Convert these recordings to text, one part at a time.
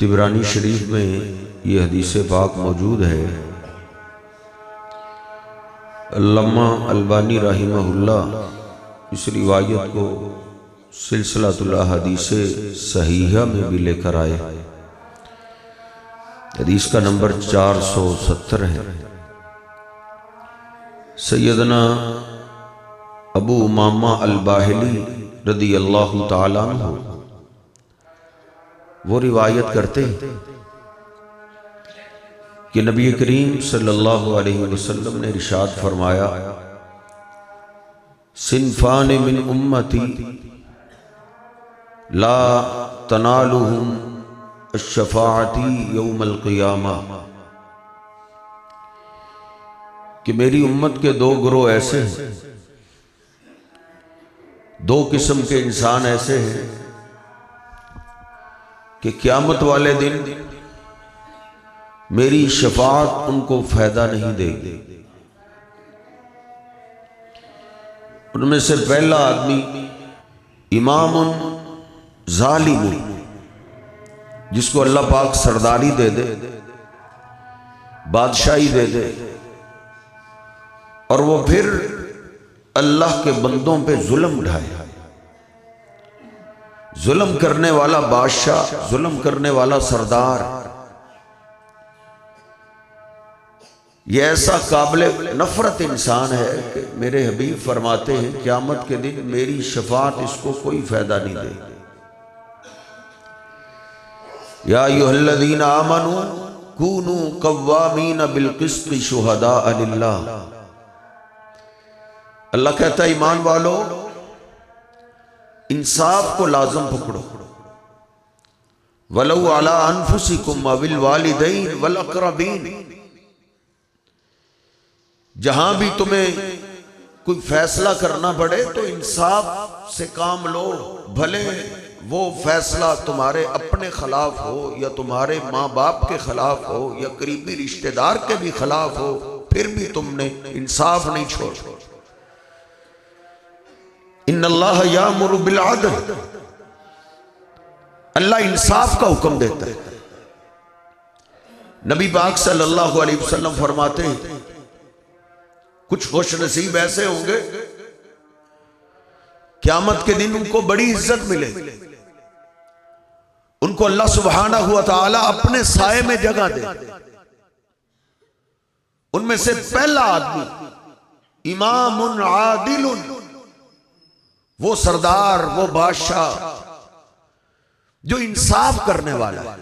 तिबरानी शरीफ में ये हदीस पाक मौजूद है। अल्लामा अलबानी रहमहुल्लाह इस रिवायत को सिलसिलातुल अहादीस सहीहा में भी लेकर आए। हदीस का नंबर 470 है। सैयदना अबू उमामा अल-बाहिली रदी अल्लाह ताला अन्हु वो रिवायत करते कि नबी करीम सल्लल्लाहु अलैहि वसल्लम ने इरशाद फरमाया, सिनफान मिन उम्मती ला तनालुहुम अश्शफाअती यौमल क़ियामा, कि मेरी उम्मत के दो गिरोह ऐसे हैं, दो किस्म के इंसान ऐसे हैं कि क़यामत वाले दिन मेरी शफाअत उनको फायदा नहीं देगी। उनमें से पहला आदमी इमामुन ज़ालिमुन, जिसको अल्लाह पाक सरदारी दे दे, बादशाही दे दे, और वो फिर अल्लाह के बंदों पे जुल्म ढाए। जुल्म करने वाला बादशाह, जुल्म करने वाला सरदार, ये ऐसा काबिल नफरत इंसान है कि मेरे हबीब फरमाते हैं क़यामत के दिन मेरी शफाअत इसको कोई फायदा नहीं देगी। या अय्युहल्लज़ीना आमनू कूनू कव्वामीन बिल-क़िस्ति शुहदाअ लिल्लाह। अल्लाह कहता है ईमान वालो इंसाफ को लाजम पकड़ो। वलौ अला अनफुसिकुम अविल वालिदैन वल अक़रबीन, जहां भी तुम्हें कोई फैसला करना पड़े तो इंसाफ से काम लो, भले वो फैसला तुम्हारे अपने खिलाफ हो या तुम्हारे माँ बाप के खिलाफ हो या करीबी रिश्तेदार के भी खिलाफ हो, फिर भी तुमने इंसाफ नहीं छोड़ा। इन्नल्लाह यामुरु बिल अदल, अल्लाह इंसाफ का हुक्म देता है। नबी पाक सल्लल्लाहु अलैहि वसल्लम फरमाते हैं कुछ खुश नसीब ऐसे होंगे क़यामत के दिन उनको बड़ी इज्जत मिलेगी, उनको अल्लाह सुब्हानहू व तआला अपने साए में जगह दे। उनमें से पहला आदमी इमामुन आदिलुन, वो सरदार, वो बादशाह जो इंसाफ करने वाला है,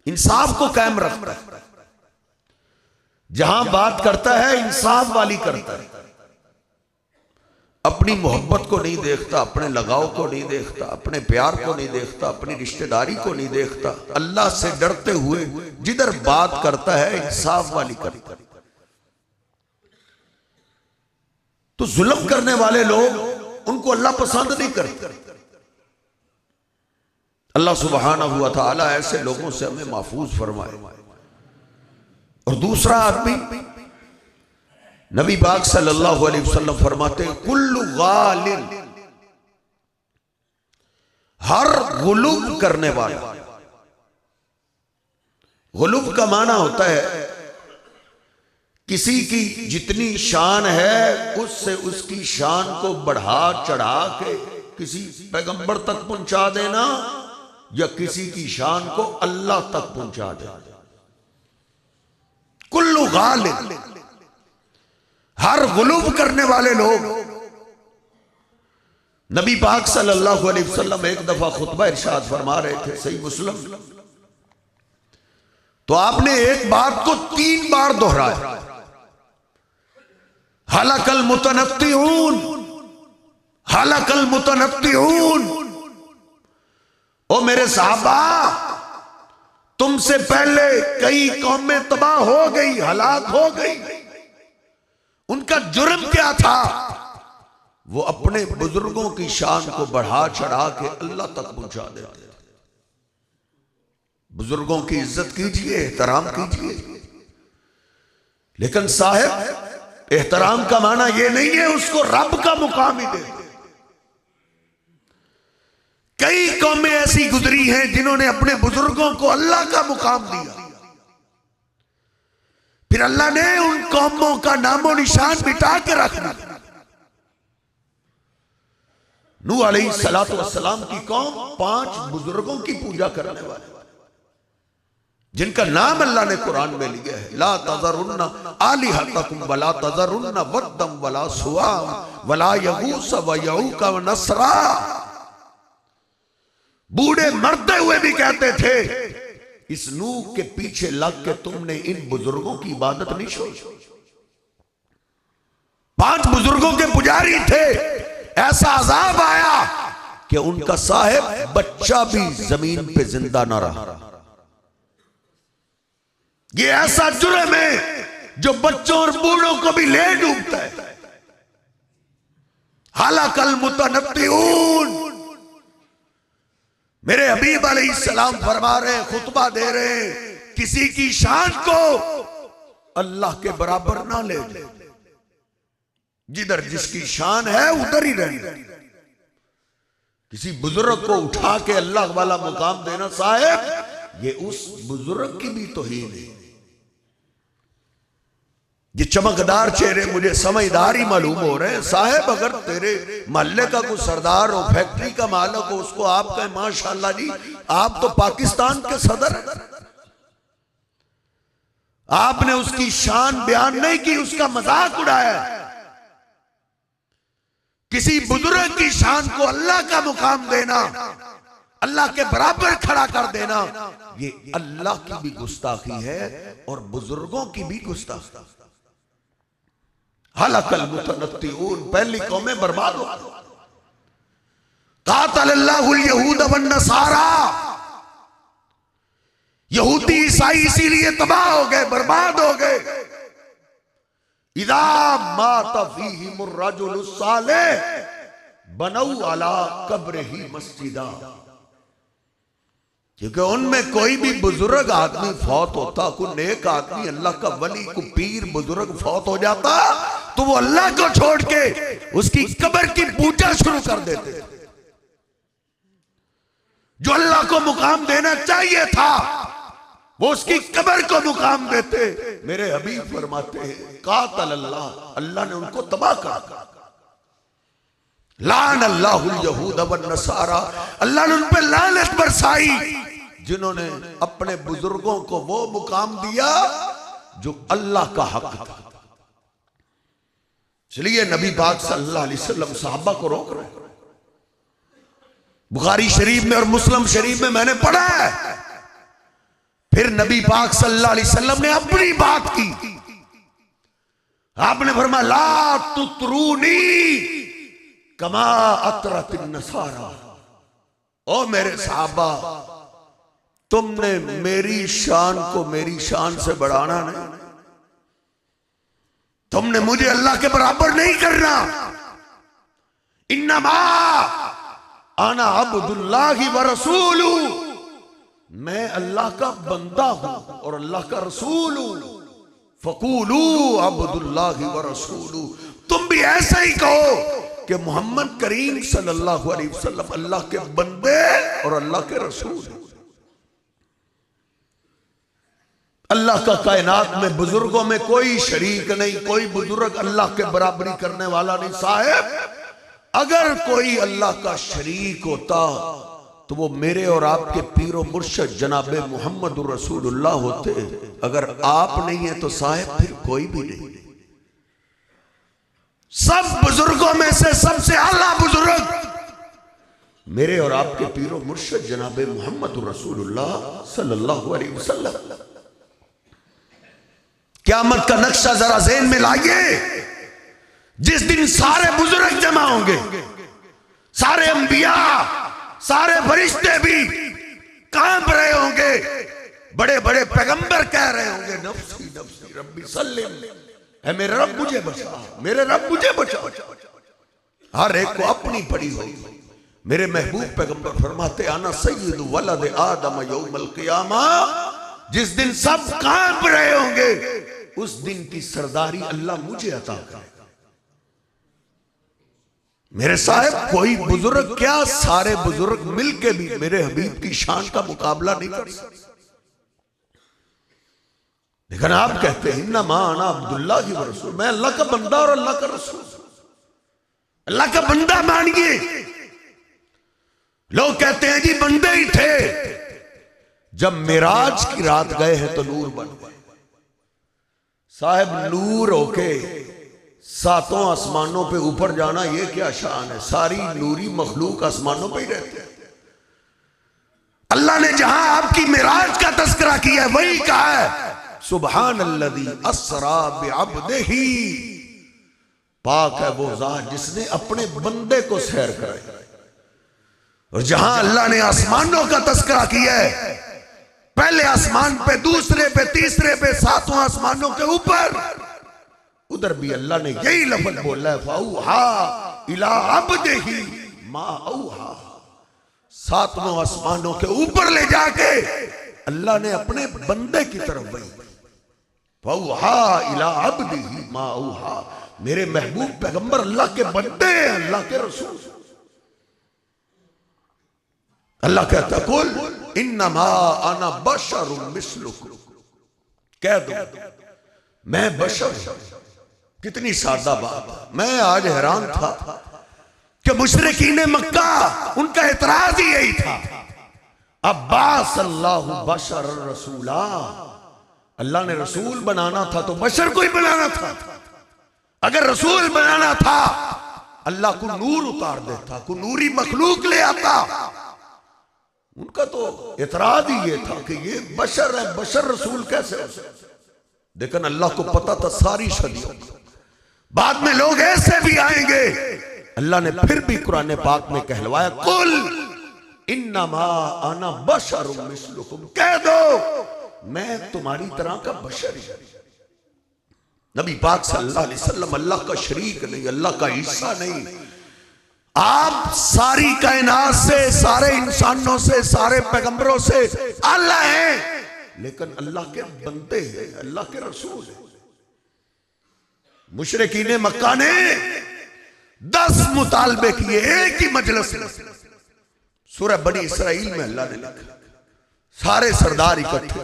इंसाफ को कायम रखता है, जहां बात करता है इंसाफ वाली करता है, अपनी मोहब्बत को नहीं देखता, अपने लगाव को नहीं देखता, अपने प्यार को नहीं देखता, अपनी रिश्तेदारी को नहीं देखता, अल्लाह से डरते हुए जिधर बात करता है इंसाफ वाली करता है। तो जुल्म करने वाले लोग उनको अल्लाह पसंद नहीं करते। अल्लाह सुब्हानहू व तआला ऐसे लोगों से हमें महफूज फरमाए। और दूसरा आदमी नबी पाक सल्लल्लाहु अलैहि वसल्लम फरमाते हैं कुल्लु गालिन, हर गुलूब करने वाला। गुलूब का माना होता है किसी की जितनी शान है उससे उसकी शान को बढ़ा चढ़ा के किसी पैगंबर तक पहुंचा देना, या किसी की शान को अल्लाह तक पहुंचा देना। कुल्लु गालिब, हर गुलूब करने वाले लोग। नबी पाक सल्लल्लाहु अलैहि वसल्लम एक दफा खुतबा इरशाद फरमा रहे थे, सही मुस्लिम, तो आपने एक बात को 3 बार दोहराया, हलकल मुतनत्तिऊन, हलकल मुतनत्तिऊन। ओ मेरे साहबा, तुमसे पहले कई कौमें तबाह हो गई, हलाक हो गई। उनका जुर्म क्या था? वो अपने बुजुर्गों की शान को बढ़ा चढ़ा के अल्लाह तक पहुंचा देते थे। बुजुर्गों की इज्जत कीजिए, एहतराम कीजिए, लेकिन साहब एहतराम का माना यह नहीं है उसको रब का मुकाम ही दे। कई कौमें ऐसी गुजरी हैं जिन्होंने अपने बुजुर्गों को अल्लाह का मुकाम दिया, फिर अल्लाह ने उन कौमों का नामो निशान मिटा के रख दिया। नूह अलैहिस्सलातु वस्सलाम की कौम 5 बुजुर्गों की पूजा करने वाले, जिनका नाम अल्लाह ने कुरान में लिया है, ला तज़रुन्ना आलिहतकुम वला तज़रुन्ना वद्दम वला सुवा वला यगूस व यऊक व नसरा। बूढ़े मरते हुए भी कहते थे, इस नूह के पीछे लग के तुमने इन बुजुर्गों की इबादत नहीं छोड़ी। 5 बुजुर्गों के पुजारी थे, ऐसा अजाब आया कि उनका साहिब बच्चा भी जमीन पे जिंदा ना रहा। ये ऐसा जुर्म है जो बच्चों और बूढ़ों को भी ले डूबता है। हलाकल मुतनत्तिऊन। मेरे हबीब अलैहिस्सलाम फरमा रहे, खुतबा दे रहे, किसी की शान को अल्लाह के बराबर ना ले। जिधर जिसकी शान है उधर ही रहना। किसी बुजुर्ग को उठा के अल्लाह वाला मुकाम देना, साहब ये उस बुजुर्ग की भी तौहीन है। ये चमकदार चेहरे मुझे समझदार ही मालूम हो रहे हैं। साहब अगर तेरे मोहल्ले का कोई सरदार हो, फैक्ट्री का मालिक हो, उसको आप कहें माशाअल्लाह जी आप तो पाकिस्तान के सदर हैं, आपने उसकी शान बयान नहीं की, उसका मजाक उड़ाया। किसी बुजुर्ग की शान को अल्लाह का मुकाम देना, अल्लाह के बराबर खड़ा कर देना, ये अल्लाह की भी गुस्ताखी है और बुजुर्गों की भी गुस्ताखी। हलकल मुतनत्तिऊन। पहली कौमें बर्बाद हो गई। कातलल्लाहुल यहूद वन नसारा। यहूदी ईसाई इसीलिए तबाह हो गए, बर्बाद हो गए। इदा मात फीहिमुर रजुलु सालिह बनऊ अला कब्रिही मस्जिदा। क्योंकि उनमें कोई भी बुजुर्ग आदमी फौत होता, कोई नेक आदमी अल्लाह का वली को पीर बुजुर्ग फौत हो जाता, तो वो अल्लाह को छोड़ के उसकी कब्र की पूजा शुरू कर देते। जो अल्लाह को मुकाम देना चाहिए था वो उसकी कब्र को मुकाम देते। मेरे हबीब फरमाते हैं, कातल अल्लाह, अल्लाह ने उनको तबाह कर। लान अल्लाहुल यहूद वन नसारा। अल्लाह ने उन पे लानत बरसाई जिन्होंने अपने बुजुर्गों को वो मुकाम दिया जो अल्लाह का हक था। चलिए नबी पाक सल्लल्लाहु अलैहि वसल्लम सहाबा को रोक रहे। बुखारी शरीफ में और मुस्लिम शरीफ में मैंने पढ़ा है। फिर नबी पाक सल्लल्लाहु अलैहि वसल्लम ने अपनी बात की। आपने फरमाया, ला तुतरूनी कमा अतरतिन नसारा। ओ मेरे सहाबा, तुमने मेरी शान को मेरी शान से बढ़ाना नहीं, तुमने मुझे अल्लाह के बराबर नहीं करना। इन्नमा आना अब्दुल्लाहि व रसूलु। मैं अल्लाह का बंदा हूं और अल्लाह का रसूल हूं। फकूलू अब्दुल्लाहि व रसूलु। तुम भी ऐसा ही कहो कि मोहम्मद करीम सल्लल्लाहु अलैहि वसल्लम अल्लाह के बंदे और अल्लाह के रसूल हैं। अल्लाह का कायनात में बुजुर्गों में कोई शरीक नहीं, कोई बुजुर्ग अल्लाह के बराबरी करने वाला नहीं। साहब अगर कोई अल्लाह का शरीक होता तो वो मेरे और आपके पीरो मुर्शद जनाबे मोहम्मद रसूलुल्लाह होते। अगर आप नहीं है तो साहब फिर कोई भी नहीं। सब बुजुर्गों में से सबसे आला बुजुर्ग मेरे और आपके पीरो मुर्शद जनाबे मोहम्मद रसूलुल्लाह सल्लल्लाहु अलैहि वसल्लम। क़यामत का नक्शा जरा ज़हन में लाइए। जिस दिन सारे बुजुर्ग जमा होंगे, सारे अंबिया, सारे फरिश्ते भी कांप रहे होंगे, बड़े बड़े पैगंबर कह रहे होंगे, नफ्सी नफ्सी रब्बी सल्लिम, है मेरे रब मुझे बचा, मेरे रब मुझे बचा। हर एक को अपनी पड़ी हो। मेरे महबूब पैगंबर फरमाते, आना सय्यिदु वलद आदम यौमल क़ियामा। जिस दिन सब कांप रहे होंगे उस दिन की सरदारी अल्लाह मुझे अता करेगा। मेरे साहब कोई बुजुर्ग क्या, सारे बुजुर्ग मिलके भी मेरे हबीब की शान का मुकाबला नहीं कर सकते। लेकिन आप कहते हैं इन्ना माना अब्दुल्लाह की रसूल, मैं अल्लाह का बंदा और अल्लाह का रसूल। अल्लाह का बंदा मानिए। लोग कहते हैं जी बंदे ही थे, जब मिराज की रात गए हैं तो नूर बन गए। साहब नूर होके सातों आसमानों पे ऊपर जाना, ये क्या शान है। सारी नूरी मखलूक आसमानों पे ही रहते हैं। अल्लाह ने जहां आपकी मिराज का तस्करा किया है वही कहा है सुबहान अल्लज़ी अस्रा बिअब्दिही, पाक है वो ज़ात जिसने अपने बंदे को सैर कराया। और जहां अल्लाह ने आसमानों का तस्करा किया है, पहले आसमान पे, दूसरे पे, तीसरे पे, सातों आसमानों के ऊपर, उधर भी अल्लाह ने यही लफ्ज बोला है फौहा इला अब्दिही मा औहा। सातों आसमानों के ऊपर ले जाके अल्लाह ने अपने बंदे की तरफ बढ़ी। फौहा इला अब्दिही मा औहा, मेरे महबूब पैगंबर अल्लाह के बंदे हैं, अल्लाह के रसूल। अल्लाह कहता कुल इन्नमा अना बशरुम मिस्लुकुम, कह दो मैं बशर हूं। कितनी सादा बात। मैं आज हैरान था कि मुशरिकीन मक्का, उनका एतराज ही यही था अब्बास अल्लाहु बशर रसूला, अल्लाह ने रसूल बनाना था तो बशर को ही बनाना था। अगर रसूल बनाना था अल्लाह को नूर उतार देता, को नूरी मखलूक ले आता। उनका तो एतराज ही ये था कि ये बशर है, बशर रसूल कैसे। लेकिन अल्लाह को पता था सारी सदियों, बाद में लोग ऐसे भी आएंगे। अल्लाह ने फिर भी कुरान पाक में कहलवाया कुल इन्नमा अना बशरुम मिस्लुकुम, कह दो मैं तुम्हारी तरह का बशर ही। नबी पाक सल्लल्लाहु अलैहि वसल्लम अल्लाह का शरीक नहीं, अल्लाह का हिस्सा नहीं। आप सारी कायनात से, सारे इंसानों से, सारे पैगंबरों से अल्लाह है, लेकिन अल्लाह के बंदे हैं, अल्लाह के रसूल हैं। मुशरिकीन मक्का ने 10 मुतालबे किए एक ही मजलिस में। सूरह बनी इसराइल में अल्लाह ने लिखा, सारे सरदार इकट्ठे,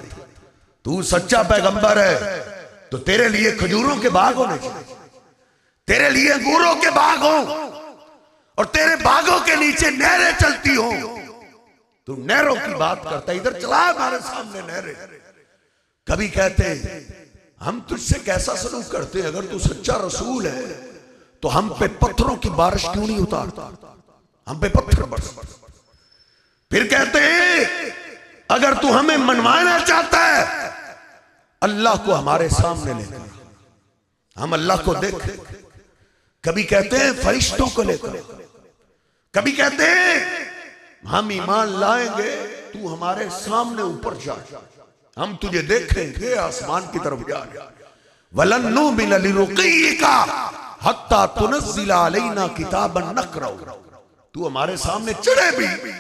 तू सच्चा पैगंबर है तो तेरे लिए खजूरों के बाग होने चाहिए, तेरे लिए अंगूरों के बाग हो, और तेरे बागों के नीचे नहरें चलती हो। तू नहरों की बात करता है, इधर चला हमारे सामने नहरें। कभी कहते हैं हम तुझसे कैसा सलूक करते हैं, अगर तू सच्चा रसूल है तो हम पे पत्थरों की बारिश क्यों नहीं उतारता, हम पे पत्थर बरस। फिर कहते हैं अगर तू हमें मनवाना चाहता है अल्लाह को हमारे सामने लेकर, हम अल्लाह को देख। कभी कहते हैं फरिश्तों को लेकर, कभी कहते हैं हम ईमान लाएंगे तू हमारे सामने ऊपर जा, हम तुझे देखेंगे आसमान की तरफ जा। वलन नुमिन लिरुक़ीका हत्ता तुनज़्ज़िला अलैना किताबन नक़रऊ, तू हमारे सामने चढ़े भी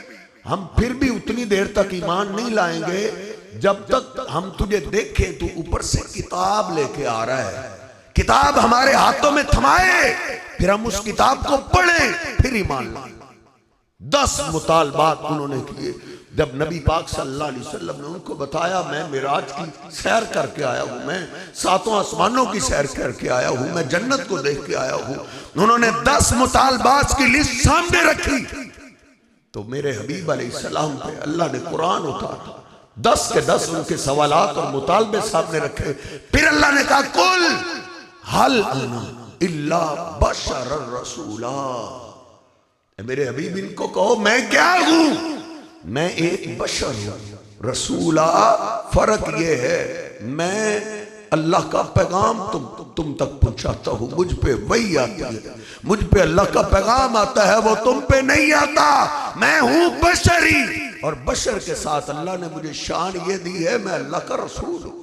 हम फिर भी उतनी देर तक ईमान नहीं लाएंगे जब तक हम तुझे देखें तू ऊपर से किताब लेके आ रहा है, किताब हमारे हाथों में थमाए, फिर हम उस किताब को पढ़ें, फिर ईमान लाएं। 10 मुतालबात उन्होंने किए। जब नबी पाक सल्लल्लाहु अलैहि वसल्लम ने उनको बताया मैं मिराज की सैर करके आया हूं, मैं सातों आसमानों की सैर करके आया हूं, मैं जन्नत को देख के आया हूं, उन्होंने 10 मुतालबात की लिस्ट सामने रखी। तो मेरे हबीब अलैहिस्सलाम पे अल्लाह ने कुरान उतारा, 10 के 10 उनके सवालात और मुतालबे सामने रखे। फिर अल्लाह ने कहा कुल हल अना इल्ला बशर रसूला, मेरे हबीब इनको कहो मैं क्या हूं, मैं एक बशर हूं। रसूला फर्क ये है मैं अल्लाह का पैगाम तुम तक पहुंचाता हूं, मुझ पे वही आती है, मुझ पे अल्लाह का पैगाम आता है, वो तुम पे नहीं आता। मैं हूं बशरी, और बशर के साथ अल्लाह ने मुझे शान ये दी है मैं अल्लाह का रसूल हूं।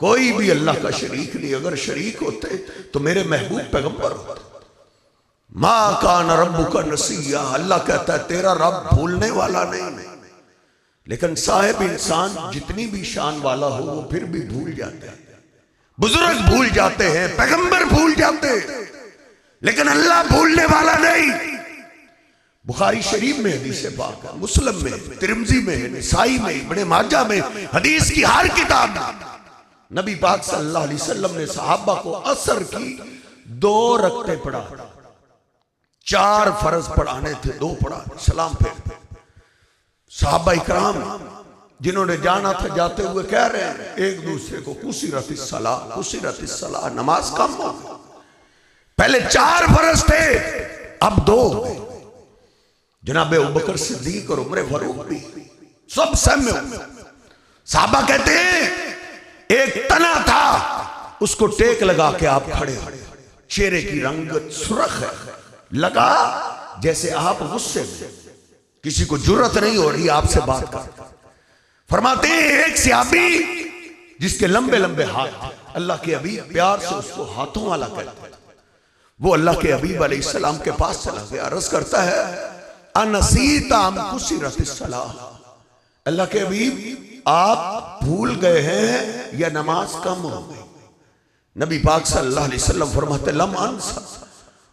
कोई भी अल्लाह का शरीक नहीं, अगर शरीक होते तो मेरे महबूब पैगंबर होते। मां कान रब्बुका नसिया, अल्लाह कहता है तेरा रब भूलने वाला नहीं। लेकिन साहिब इंसान जितनी भी शान वाला हो वो फिर भी भूल जाते हैं, बुजुर्ग भूल जाते हैं, पैगंबर भूल जाते हैं। लेकिन अल्लाह भूलने वाला नहीं। बुखारी शरीफ में हदीस पाक है, मुस्लिम में, तिरमिज़ी में, नसाई में, इब्ने माजा में, हदीस की हर किताब में नबी पाक सल्लल्लाहु अलैहि वसल्लम ने सहाबा को असर की 2 रकते पढ़ा, 4 फर्ज पढ़ाने थे, 2 पढ़ा, सलाम फेर। सहाबा इकराम जिन्होंने जाना था जाते हुए कह रहे हैं एक दूसरे को कुसिरतिस सलाह, कुसिरतिस सलाह, नमाज कम हो गई। पहले 4 फर्ज थे, अब 2 हो गए। जनाब अबू बकर सिद्दीक और उमर फारूक भी सब सहमे हुए। साहबा कहते हैं एक तना था, उसको टेक लगा के आप खड़े हो, चेहरे की रंगत सुर्ख है, लगा जैसे आप गुस्से में, किसी को जुर्रत नहीं हो रही आपसे बात कर। फरमाते हैं एक सहाबी जिसके लंबे लंबे हाथ, अल्लाह के हबीब प्यार से उसको हाथों वाला कहते, वो अल्लाह के हबीब अलैहिस्सलाम के पास चला गया, अर्ज करता है अनसीता अम कुसिरतिस सलाह, अल्लाह के हबीब आप भूल गए हैं या नमाज कम हो गई। नबी पाक सल्लल्लाहु अलैहि वसल्लम फरमाते लम अनसा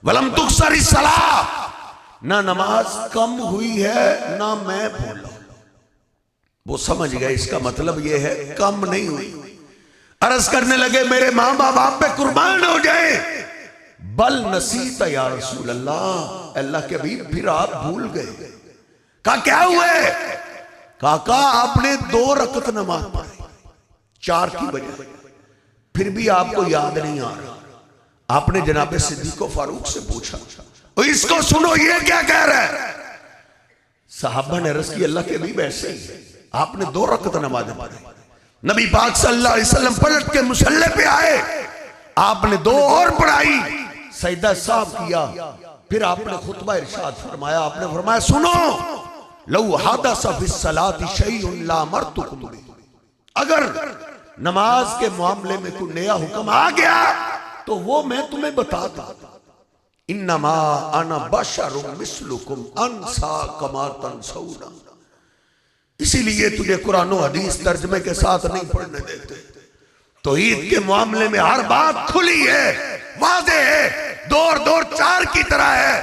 वलम तुक्सरिस सलाह, ना नमाज कम हुई है ना मैं भूला। वो समझ गए इसका मतलब ये है कम नहीं हुई। अर्ज करने लगे मेरे माँ बाप आप पे कुर्बान हो जाए, बल नसीता या रसूल अल्लाह, अल्लाह के हबीब फिर आप भूल गए। कहा क्या हुआ? काका आपने 2 रकत नमाज पढ़ी 4 की बजाय, फिर भी आपको याद नहीं आ रहा। आपने जनाब सिद्दीक फारूक से पूछा तो इसको सुनो ये क्या कह रहा है। साहबा ने अर्ज की अल्लाह के हबीब ऐसे ही आपने 2 रकत नमाज पढ़ी। नबी पाक सल्लल्लाहु अलैहि वसल्लम पलट के मुसल्ले पे आए, आपने 2 और पढ़ाई, सजदा साफ किया, फिर आपने खुतबा इरशाद फरमाया, आपने फरमाया सुनो लौ हादसा फिस सलाति शैउन ला अमरतुकुम बिही, अगर नमाज के मामले में कोई नया हुक्म आ गया तो वो मैं तुम्हें बताता। इन्नमा अना बशरुम मिस्लुकुम अनसा कमा तनसौना, इसीलिए तुझे कुरान और हदीस तर्जमे के साथ नहीं पढ़ने देते। तो ईद के मामले में हर बात खुली है, वाज़े है, दौर दौर 4 की तरह है।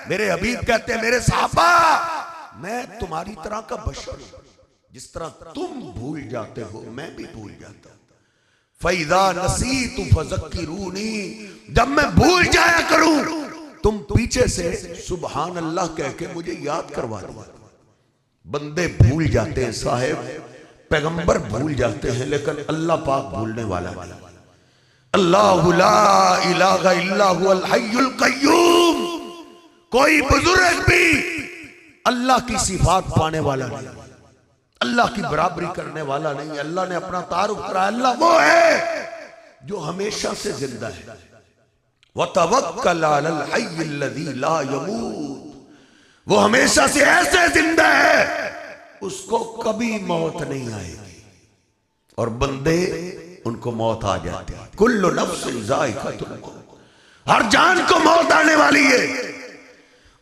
मेरे हबीब कहते हैं मेरे साहबा मैं तुम्हारी तरह का बशर हूं, जिस तरह तुम भूल जाते हो मैं भी भूल जाता हूं। फैदा नसीतु फज़क्किरूनी, जब मैं भूल जाया करूं तुम पीछे से सुबहान अल्लाह कह के मुझे याद करवा दो। बंदे भूल जाते हैं साहेब, पैगंबर भूल जाते हैं, लेकिन अल्लाह पाक भूलने वाला नहीं। अल्लाहु ला इलाहा इल्ला हुवल हय्युल कय्यूम, कोई बुजुर्ग भी अल्लाह की सिफात पाने वाला नहीं, अल्लाह की बराबरी करने वाला नहीं। अल्लाह ने अपना तारुफ कराया, अल्लाह वो है जो हमेशा से जिंदा है। व तवक्कल अलल हय्यिल लज़ी ला यमूत, वो हमेशा से ऐसे जिंदा है उसको कभी मौत नहीं आएगी। और बंदे उनको मौत आ जाती है। कुल्लु नफ्सिन ज़ाइक़तुल मौत, हर जान को मौत आने वाली है।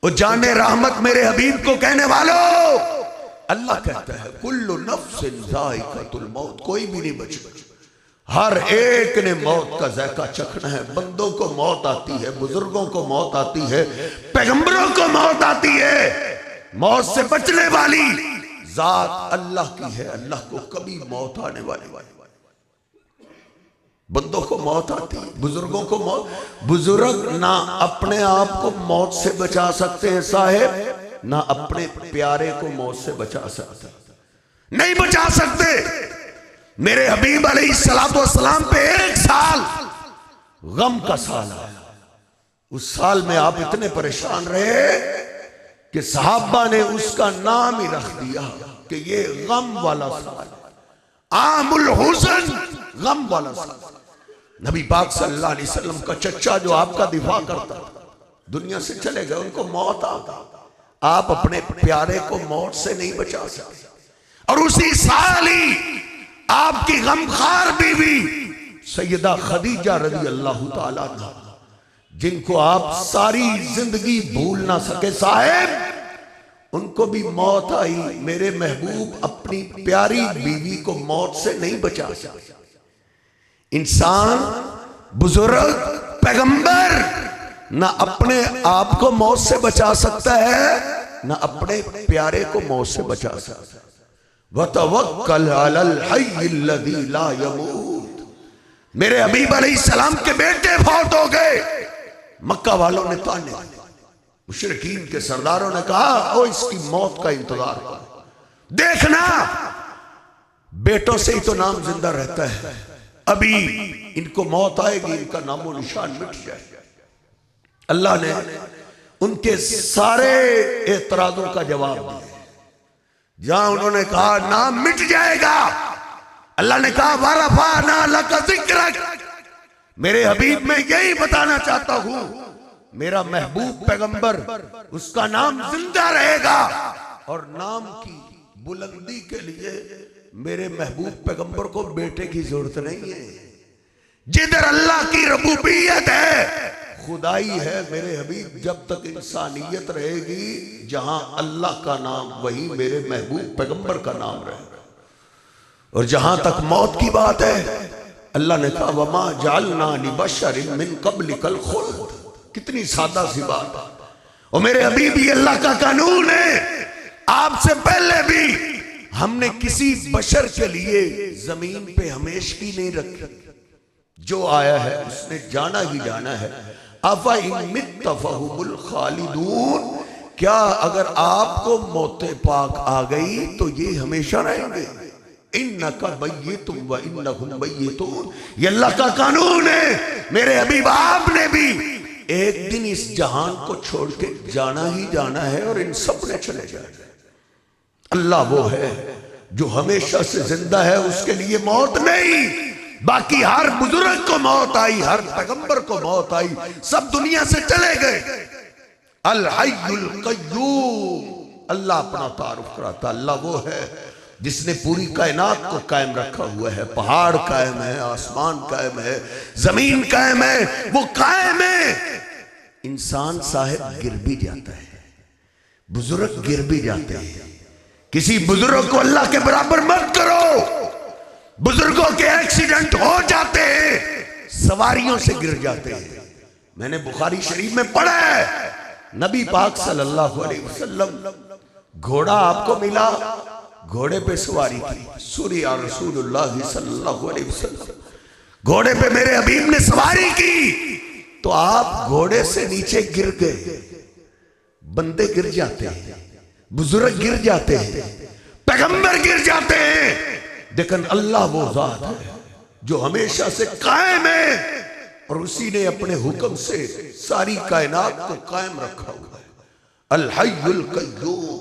वो जाने रहमत मेरे हबीब को कहने वालों, अल्लाह कहता है कुल्लु नफ्सिन ज़ाइक़तुल मौत, कोई भी नहीं बचे, हर एक ने मौत का जायका चखना है। बंदों को मौत आती है, बुजुर्गों को मौत आती है, पैगंबरों को मौत आती है। मौत से बचने वाली जात अल्लाह की है, अल्लाह को कभी मौत आने वाली। बंदों को मौत आती है, बुजुर्गों को मौत, बुजुर्ग ना अपने आप को मौत से बचा सकते हैं साहेब, ना अपने प्यारे को मौत से बचा सकते, नहीं बचा सकते। मेरे हबीब अलैहिस्सलातु वस्सलाम पे 1 साल गम का साल आया। उस साल में आप इतने परेशान रहे कि सहाबा ने उसका नाम ही रख दिया कि ये गम वाला साल, आमुल हुज़न, गम वाला साल। नबी पाक सल्लल्लाहु अलैहि वसल्लम का चच्चा जो आपका दिफा करता दुनिया से चले गए, उनको मौत आता, आप अपने प्यारे को मौत से नहीं बचा सकते। और उसी साल ही आपकी गमखार बीवी सैयदा खदीजा रज़ी अल्लाह ताला अन्हा, जिनको आप सारी जिंदगी भूल ना सके साहेब, उनको भी मौत आई। मेरे महबूब अपनी प्यारी बीवी को मौत से नहीं बचा सकते। इंसान, बुजुर्ग, पैगंबर ना अपने आप को मौत से बचा सकता है, ना अपने प्यारे को मौत से बचा सकता है। वतवक्कल अलल हय्यिल्लज़ी ला यमूत। मेरे हबीब अलैहिस्सलाम के बेटे फौत हो गए। मक्का वालों ने ताने, मुशरिकीन के सरदारों ने कहा ओ इसकी मौत का इंतजार करो, देखना बेटों से ही तो नाम जिंदा रहता है, अभी इनको मौत आएगी, इनका नामो निशान मिट जाएगा। अल्लाह ने उनके सारे एतराजों का जवाब दिया। जहां उन्होंने कहा नाम मिट जाएगा, अल्लाह ने कहा वरफ़अना लका ज़िक्रक। मेरे हबीब मैं यही बताना चाहता हूं, मेरा महबूब पैगंबर उसका नाम जिंदा रहेगा। और नाम की बुलंदी के लिए मेरे महबूब पैगंबर को बेटे की जरूरत नहीं है। जिधर अल्लाह की रबूबियत है, खुदाई है, मेरे हबीब जब तक इंसानियत रहेगी, जहां अल्लाह का नाम वही मेरे महबूब पैगंबर का नाम रहेगा। और जहां तक मौत की बात है, अल्लाह ने कहा वमा जालना लिबशरिन मिन क़ब्लिकल खुल्द। कितनी सादा सी बात। और मेरे हबीब ये अल्लाह का कानून है, आपसे पहले भी हमने किसी बशर के लिए जमीन पे हमेशगी नहीं रखी। जो आया है उसने जाना ही जाना है। अफ़ा इन मित्त फ़हुमुल खालिदून। क्या अगर आपको मौते पाक आ गई तो ये हमेशा रहेंगे। इन्नका मय्यितुन व इन्नहुम मय्यितून। ये अल्लाह का कानून है। मेरे हबीब आपने भी एक दिन इस जहान को छोड़ के जाना ही जाना है और इन सब ने चले जाना। अल्लाह वो है जो हमेशा से जिंदा है, उसके लिए मौत नहीं। बाकी हर बुजुर्ग को मौत आई, हर पैगंबर को मौत आई, सब दुनिया से चले गए। अल हय्युल क़य्यूम। अल्लाह अपना तारुफ कराता, अल्लाह वो है जिसने पूरी कायनात को कायम रखा हुआ है। पहाड़ कायम है, आसमान कायम है, जमीन कायम है, वो कायम है। इंसान साहिब गिर भी जाता है, बुजुर्ग गिर भी जाते हैं। किसी बुजुर्ग को अल्लाह के बराबर मत करो। बुजुर्गों के एक्सीडेंट हो जाते हैं, सवारियों से गिर जाते हैं। मैंने बुखारी शरीफ में पढ़ा है, नबी पाक सल्लल्लाहु अलैहि वसल्लम घोड़ा आपको मिला, घोड़े पे सवारी की, सूर्य रसूलुल्लाह सल्लल्लाहु अलैहि वसल्लम घोड़े पे मेरे हबीब ने सवारी की, तो आप घोड़े से नीचे गिर गए। बंदे गिर जाते हैं, बुजुर्ग गिर जाते हैं, पैगंबर गिर जाते हैं, लेकिन अल्लाह वो जात है जो हमेशा से कायम है और उसी ने अपने हुक्म से सारी कायनात को कायम रखा हुआ है। अल हय्युल क़य्यूम।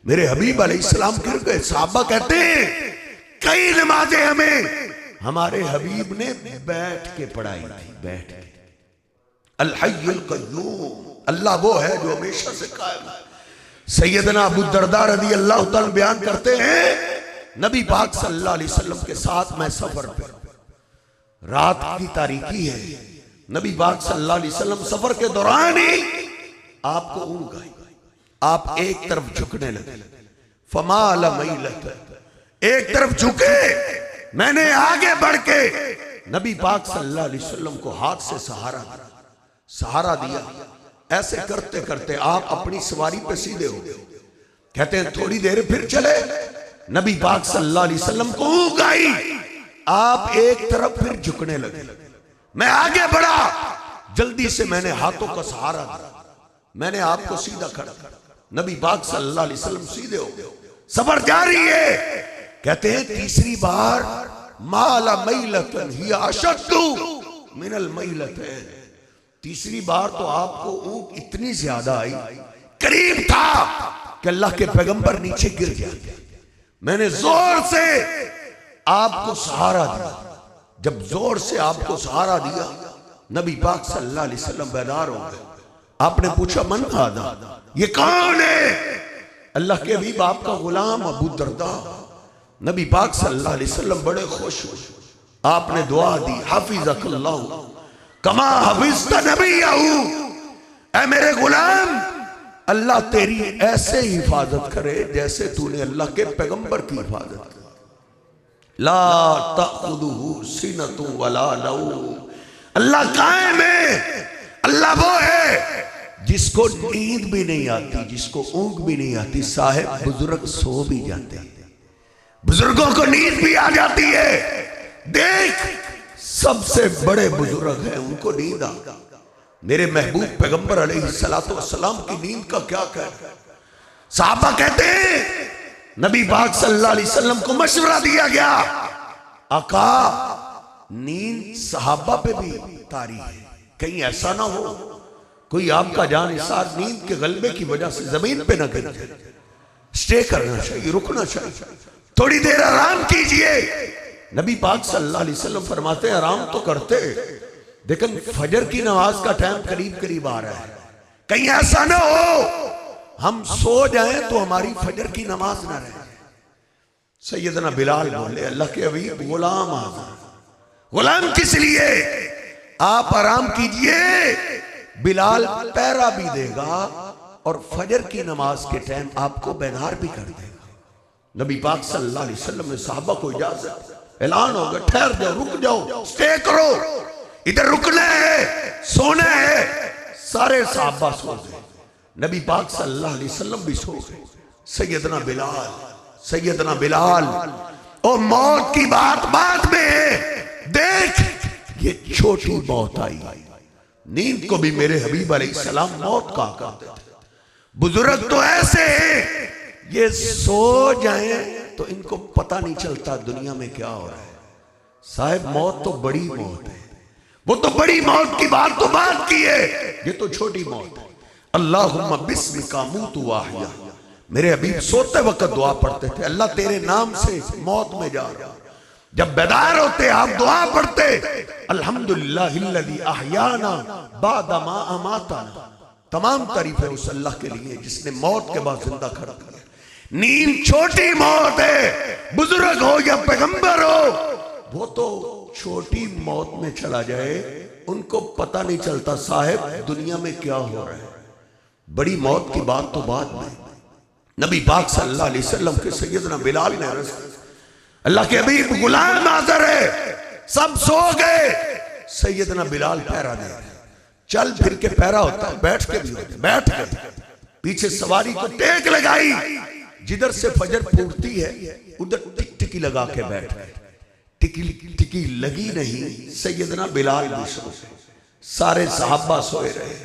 मेरे हबीब अलैहिस्सलाम गिर गए। सहाबा कहते हैं कई नमाजें हमें हमारे हबीब ने बैठ के पढ़ाई थी, बैठ के। अल हय्युल क़य्यूम। अल्लाह वो है जो हमेशा से कायम है। सैयदना अबू दरदा रज़ी अल्लाह तआला बयान करते हैं, नबी पाक सल्लल्लाहु अलैहि वसल्लम के साथ मैं सफर पे, रात की तारीकी है, नबी पाक सल्लल्लाहु अलैहि वसल्लम सफर के दौरान ही आपको ऊँघ आई, आप एक तरफ झुकने लगे। फमाल मैलत, एक तरफ झुके, मैंने आगे बढ़ के नबी पाक सल्लल्लाहु अलैहि वसल्लम को हाथ से सहारा दिया। ऐसे करते करते आप अपनी सवारी पे सीधे हो गए। कहते हैं थोड़ी देर फिर चले, नबी पाक सल्लल्लाहु अलैहि वसल्लम को ऊँघ आई, आप एक तरफ फिर झुकने लगे। मैं आगे बढ़ा, जल्दी से मैंने हाथों का सहारा दिया, मैंने आपको सीधा खड़ा कर। नबी पाक सल्लल्लाहु अलैहि वसल्लम सीधे हो गए। सफर जारी है। कहते हैं तीसरी बार माला मैलतन हिया अशद्दु मिनल मैलतैन। तीसरी बार तो आपको ऊँघ इतनी ज्यादा आई, करीब था कि अल्लाह के पैगंबर नीचे गिर गया। मैंने जोर से आपको सहारा दिया। जब जोर से आपको सहारा दिया, नबी पाक सल्लल्लाहु अलैहि वसल्लम बेदार हो गए। आपने पूछा मन हादा, ये कौन है? अल्लाह के हबीब आपका गुलाम अबू दरदा। नबी पाक सल्लल्लाहु अलैहि वसल्लम बड़े खुश हुए। आपने दुआ दी, हाफिज़कल्लाहु कमा हफिज़्ता नबियहू। ऐ मेरे गुलाम, अल्लाह तेरी ऐसे हिफाजत करे जैसे तूने अल्लाह के पैगंबर की हिफाजत की। ला तअखुदुहु सिनतुन वला नौम। अल्लाह कायम है, अल्लाह वो है जिसको नींद भी नहीं आती, जिसको ऊँग भी नहीं आती। साहब बुजुर्ग सो भी जाते हैं, बुजुर्गों को नींद भी आ जाती है। देख सबसे बड़े बुजुर्ग हैं, उनको नींद आ। मेरे महबूब पैगंबर अलैहिस्सलातु वस्सलाम की नींद का क्या कहना। साहबा कहते हैं नबी पाक सल्लल्लाहु अलैहि वसल्लम को मशवरा दिया गया, आका नींद सहाबा पे भी तारी है, कहीं ऐसा ना हो कोई आपका जानिसार नींद के गलबे की वजह से जमीन पे ना गिर जाए। स्टे करना चाहिए, रुकना चाहिए, थोड़ी देर आराम कीजिए। नबी पाक सल्लल्लाहु अलैहि वसल्लम फरमाते हैं आराम तो करते, लेकिन फजर की नमाज का टाइम करीब करीब आ रहा है, कहीं ऐसा ना हो हम सो जाएं तो हमारी फजर की नमाज ना रहे। सैयदना बिलाल बोले अल्लाह के हबीब गुलाम आज़ाद, गुलाम किस लिए? आप आराम कीजिए, बिलाल पहरा भी देगा और फजर की नमाज के टाइम आपको बेदार भी कर देगा। नबी पाक सल्लल्लाहु अलैहि वसल्लम ने साहबा को इजाजत, ऐलान हो गया ठहर जाओ, रुक जाओ, स्टे करो, इधर रुकना है, सोना है। सारे साहबा सो गए, नबी पाक सल्लल्लाहु अलैहि वसल्लम भी सो गए। सैयदना बिलाल, सैयदना बिलाल, ओ मौत की बात बाद में है। देख ये छोटी मौत आई, नींद को भी मेरे हबीब अलैहिस्सलाम मौत कहा करते थे। बुजुर्ग तो ऐसे हैं ये सो जाएं तो इनको पता नहीं चलता दुनिया में क्या हो रहा है। साहब मौत तो बड़ी मौत है, वो तो बड़ी मौत की बात तो बात की है, ये तो छोटी मौत है। अल्लाहुम्मा बिस्मिका मूतु व अहया, मेरे हबीब सोते वक्त दुआ पढ़ते थे, अल्लाह तेरे नाम से मौत में जा रहा। जब बेदार होते आप दुआ पढ़ते अल्हम्दुलिल्लाहिल्लज़ी अहयाना बादा मा अमाताना। तमाम तारीफें उस अल्लाह के लिए जिसने मौत के बाद जिंदा खड़ा किया। नींद छोटी मौत है, बुजुर्ग हो या पैगंबर हो, वो तो छोटी मौत में चला जाए उनको पता नहीं चलता साहब दुनिया में क्या हो रहा है। बड़ी मौत की बात तो बाद में। नबी पाक सल्लल्लाहु अलैहि वसल्लम के सैयदना बिलाल ने अर्ज़, अल्लाह के हबीब गुलाम हाज़िर है, सब सो गए। सैयदना बिलाल पहरा दे, चल फिर के पहरा होता है, बैठ के भी होता, बैठ गए, पीछे सवारी को टेक लगाई, जिधर से फजर फूटती है उधर टिक टिकी लगा के बैठ गए। टिकी लगी नहीं, सैयदना बिलाल भी सो गए, सारे सहाबा सोए रहे।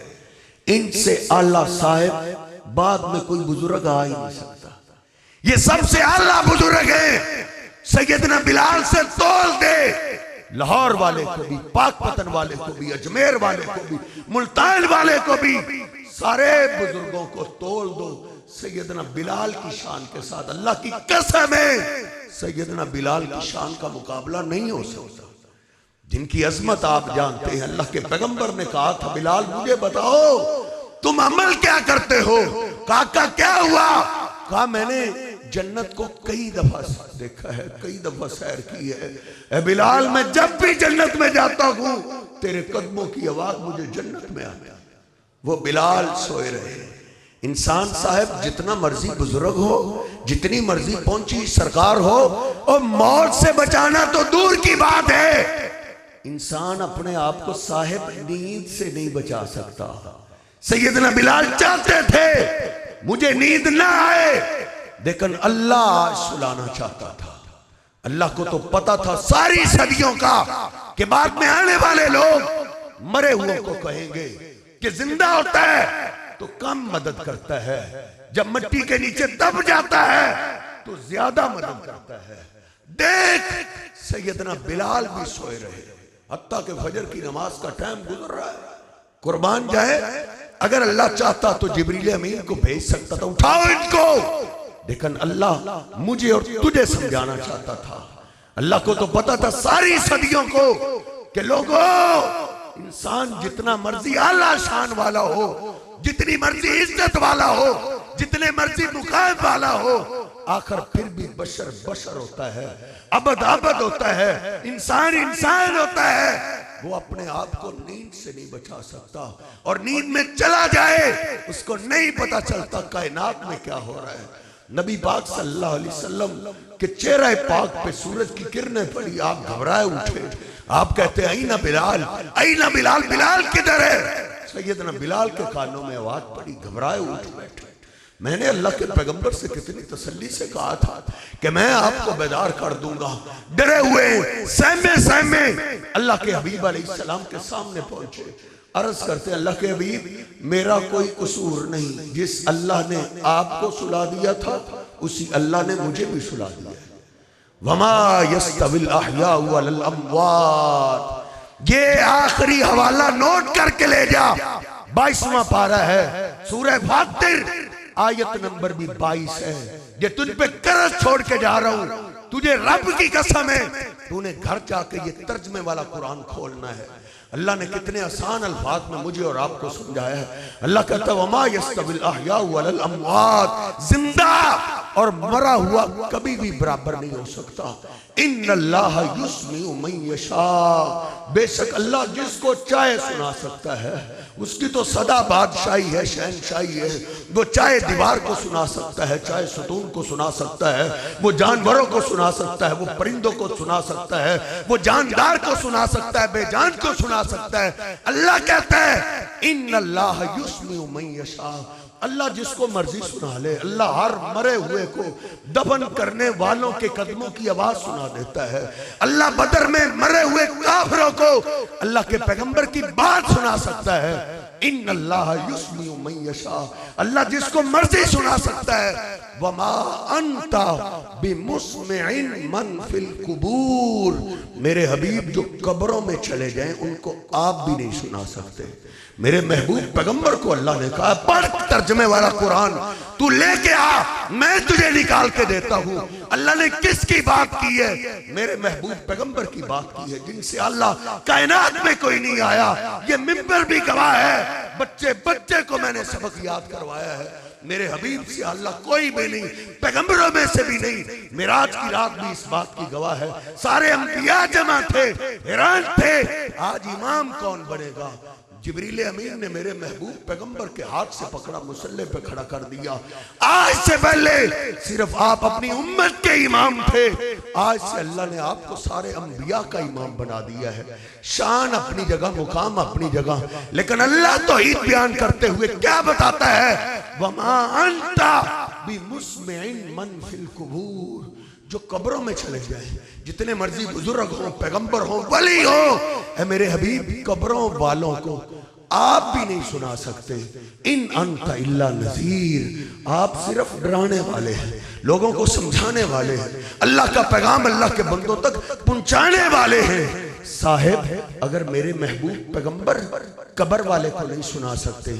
इनसे आला साहब बाद में कोई बुजुर्ग आ ही नहीं सकता, ये सबसे आला बुजुर्ग है। सैयदना बिलाल से तोल दे, लाहौर वाले को भी, पाकपतन वाले को भी, अजमेर वाले को भी, मुल्तान वाले को भी, सारे बुजुर्गों को तोल दो सैयदना बिलाल की शान के साथ। अल्लाह की कसम है सैयदना बिलाल की शान का मुकाबला नहीं हो सकता। जिनकी अजमत आप जानते हैं, अल्लाह के पैगंबर ने कहा था बिलाल मुझे बताओ तुम अमल क्या करते हो? काका क्या हुआ? कहा मैंने जन्नत को कई दफा देखा है, कई दफा सैर की है। ए बिलाल मैं जब भी जन्नत में जाता हूं तेरे कदमों की आवाज मुझे जन्नत में आ गया। वो बिलाल सोए रहे। इंसान साहब जितना मर्जी बुजुर्ग हो, जितनी मर्जी पहुंची सरकार हो, और मौत से बचाना तो दूर की बात है, इंसान अपने आप को साहिब नींद से नहीं बचा सकता। सैयदना बिलाल चाहते थे मुझे नींद ना आए, लेकिन अल्लाह सुलाना चाहता था। अल्लाह को तो पता था सारी सदियों का कि बाद में आने वाले लोग मरे हुए को कहेंगे कि जिंदा होता है तो कम मदद करता है, जब मिट्टी के नीचे दब जाता है तो ज्यादा मदद करता है। देख सैयदना बिलाल भी सोए रहे, हत्ता के फजर की नमाज का टाइम गुजर रहा है। कुर्बान जाए, अगर अल्लाह चाहता तो जिब्रील अमीन को भेज सकता था, उठाओ इनको, लेकिन अल्लाह मुझे और तुझे समझाना चाहता था। अल्लाह को तो पता था सारी सदियों को कि लोगों, इंसान जितना मर्जी आला शान वाला हो, जितनी मर्जी इज्जत वाला हो, जितने मर्जी मुकाम वाला हो, आखिर फिर भी बशर बशर होता है, अबद अबद होता है, इंसान इंसान होता है। वो अपने आप को नींद से नहीं बचा सकता, और नींद में चला जाए उसको नहीं पता चलता कायनात में क्या हो रहा है। नबी पाक सल्लल्लाहु अलैहि वसल्लम के चेहरे पाक पे सूरज की किरणें पड़ी, आप घबराए उठे। आप कहते आई ना बिलाल, आई ना बिलाल, बिलाल किधर है? सैयदना बिलाल के कानों में आवाज पड़ी, घबराए उठ बैठे। मैंने अल्लाह के पैगंबर से कितनी तसल्ली से कहा था कि मैं आपको बेदार कर दूंगा। डरे हुए सहमे सहमे अल्लाह के हबीब अलैहिस्सलाम के सामने पहुंचे। अर्ज करते अल्लाह के हबीब मेरा कोई कसूर नहीं, जिस अल्लाह ने आपको सुला दिया था उसी अल्लाह ने मुझे भी सुला दिया। वमा यस्तविल अहया वल अमवात, ये आखिरी हवाला नोट करके ले जा। 22वां पारा है सूरह फातिर, आयत नंबर भी 22 है। ये तुझ पे कर्ज छोड़ के जा रहा हूं, तुझे रब की कसम है तूने घर जाके ये तर्जमे वाला कुरान खोलना है। अल्लाह ने कितने आसान अल्फाज में मुझे और आपको समझाया है। अल्लाह कहता है वमा यस्तविल अहया वल अमवात, जिंदा और मरा हुआ कभी भी बराबर नहीं हो सकता। इन्नल्लाह युस्मिउ मन यशा, बेशक अल्लाह जिसको चाहे सुना सकता है। उसकी तो सदा बादशाही है, शहनशाही है। वो चाहे दीवार को सुना सकता है, चाहे सतून को सुना सकता है, वो जानवरों को सुना सकता है, वो परिंदों को सुना सकता है, वो जानदार को सुना सकता है, बेजान को सुना सकता है। अल्लाह कहता है इन्नल्लाह युस्मिउ मन यशा, अल्लाह जिसको मर्जी सुना ले। अल्लाह हर मरे हुए को दफन करने वालों के कदमों की आवाज सुना देता है। अल्लाह बदर में मरे हुए काफिरों को अल्लाह के पैगंबर की बात सुना सकता है। इन्नल्लाह युस्मिउ मन यशा, अल्लाह जिसको मर्जी सुना सकता है। वमा अंता बिमुस्मिइन मन फिल कुबूर, मेरे हबीब जो कब्रों में चले जाएं उनको आप भी नहीं सुना सकते। मेरे महबूब पैगंबर को अल्लाह ने कहा पढ़ तर्जमे वाला कुरान, तू लेके आ, मैं तुझे निकाल के देता हूँ। अल्लाह ने किसकी बात की है? मेरे महबूब पैगंबर की बात की है, जिनसे अल्लाह कायनात में कोई नहीं आया। ये मिंबर भी गवाह है, बच्चे बच्चे को मैंने सबक याद करवाया है। मेरे हबीब से अल्लाह कोई भी नहीं, पैगंबरों में से भी नहीं। मेराज की रात भी इस बात की गवाह है। सारे अंबिया जमा थे, हैरान थे आज इमाम कौन बनेगा। जिब्रील अमीन ने मेरे महबूब पैगंबर के हाथ से पकड़ा, मुसल्ले पे खड़ा कर दिया। आज से पहले सिर्फ आप अपनी उम्मत के इमाम थे, आज से अल्लाह ने आपको सारे अंबिया का इमाम बना दिया है। शान अपनी जगह, मुकाम अपनी जगह, लेकिन अल्लाह तौहीद बयान करते हुए क्या बताता है? वमा अंता बिमुस्मिइन मन फिल कुबूर, जो कब्रों में चले जाए, जितने मर्जी बुजुर्ग हो, पैगंबर हो, वली हो, है मेरे हबीब कब्रों वालों को आप भी नहीं सुना सकते। इन अंता इल्ला नज़ीर, आप सिर्फ डराने वाले हैं, लोगों को समझाने वाले हैं, अल्लाह का पैगाम अल्लाह के बंदों तक पहुंचाने वाले हैं। साहिब अगर मेरे महबूब पैगंबर कब्र वाले को नहीं सुना सकते,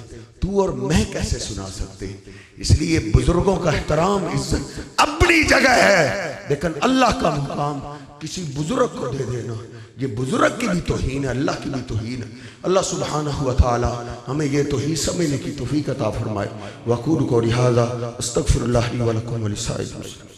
तू और मैं कैसे सुना सकते? इसलिए बुजुर्गों का एहतराम, इज्जत अपनी जगह है, लेकिन अल्लाह का मुकाम किसी बुजुर्ग को दे देना, ये बुजुर्ग की भी तौहीन है, अल्लाह की भी तौहीन है। अल्लाह सुब्हानहु व तआला हमें ये तौहीन समझने की तौफीक अता फरमाए। वक़ूलु क़ौली हाज़ा अस्तग़फिरुल्लाह ली व लकुम व लिसाइरिल मुस्लिमीन।